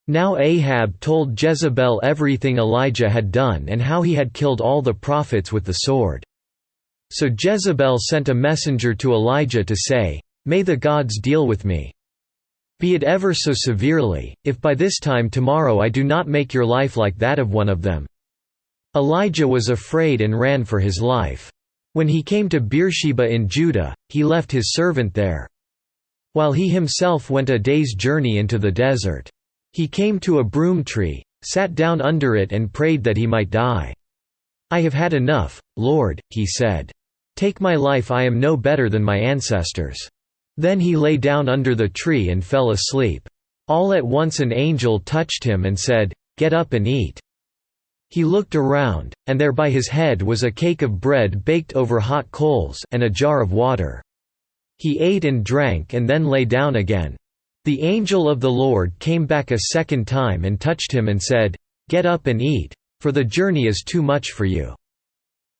Now Ahab told Jezebel everything Elijah had done and how he had killed all the prophets with the sword. So Jezebel sent a messenger to Elijah to say, "May the gods deal with me. Be it ever so severely, if by this time tomorrow I do not make your life like that of one of them." Elijah was afraid and ran for his life. When he came to Beersheba in Judah, he left his servant there, while he himself went a day's journey into the desert. He came to a broom tree, sat down under it and prayed that he might die. "I have had enough, Lord," he said. "Take my life, I am no better than my ancestors." Then he lay down under the tree and fell asleep. All at once an angel touched him and said, "Get up and eat." He looked around, and there by his head was a cake of bread baked over hot coals and a jar of water. He ate and drank and then lay down again. The angel of the Lord came back a second time and touched him and said, "Get up and eat, for the journey is too much for you."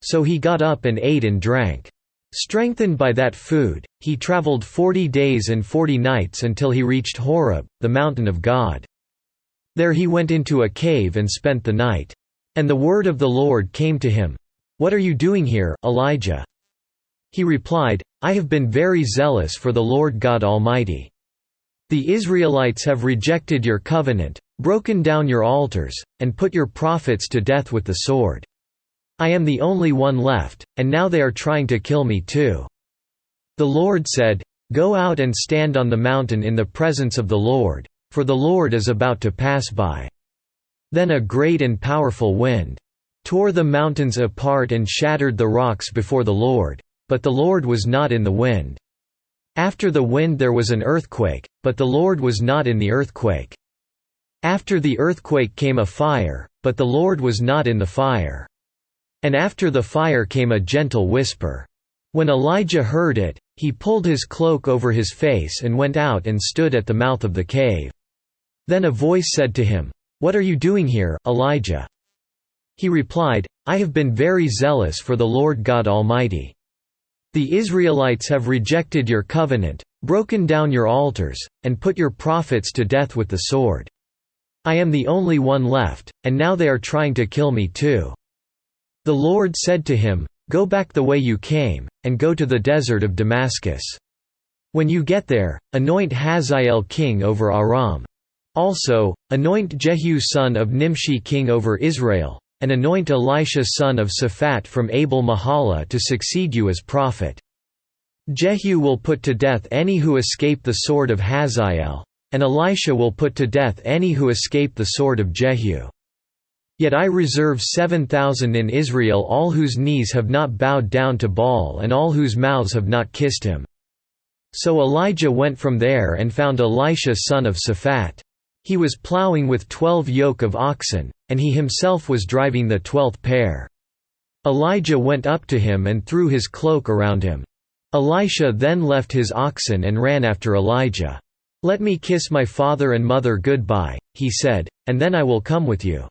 So he got up and ate and drank. Strengthened by that food, he traveled 40 days and 40 nights until he reached Horeb, the mountain of God. There he went into a cave and spent the night. And the word of the Lord came to him, "What are you doing here, Elijah?" He replied, "I have been very zealous for the Lord God Almighty. The Israelites have rejected your covenant, broken down your altars, and put your prophets to death with the sword. I am the only one left, and now they are trying to kill me too." The Lord said, "Go out and stand on the mountain in the presence of the Lord, for the Lord is about to pass by." Then a great and powerful wind tore the mountains apart and shattered the rocks before the Lord, but the Lord was not in the wind. After the wind there was an earthquake, but the Lord was not in the earthquake. After the earthquake came a fire, but the Lord was not in the fire. And after the fire came a gentle whisper. When Elijah heard it, he pulled his cloak over his face and went out and stood at the mouth of the cave. Then a voice said to him, "What are you doing here, Elijah?" He replied, "I have been very zealous for the Lord God Almighty. The Israelites have rejected your covenant, broken down your altars, and put your prophets to death with the sword. I am the only one left, and now they are trying to kill me too." The Lord said to him, "Go back the way you came, and go to the desert of Damascus. When you get there, anoint Hazael king over Aram. Also, anoint Jehu son of Nimshi king over Israel, and anoint Elisha son of Shaphat from Abel-Mahalah to succeed you as prophet. Jehu will put to death any who escape the sword of Hazael, and Elisha will put to death any who escape the sword of Jehu. Yet I reserve 7,000 in Israel, all whose knees have not bowed down to Baal and all whose mouths have not kissed him." So Elijah went from there and found Elisha son of Shaphat. He was plowing with 12 yoke of oxen, and he himself was driving the 12th pair. Elijah went up to him and threw his cloak around him. Elisha then left his oxen and ran after Elijah. "Let me kiss my father and mother goodbye," he said, "and then I will come with you."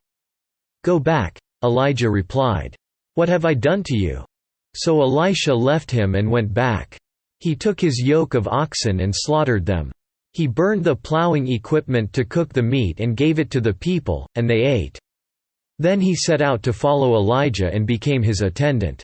"Go back," Elijah replied. "What have I done to you?" So Elisha left him and went back. He took his yoke of oxen and slaughtered them. He burned the plowing equipment to cook the meat and gave it to the people, and they ate. Then he set out to follow Elijah and became his attendant.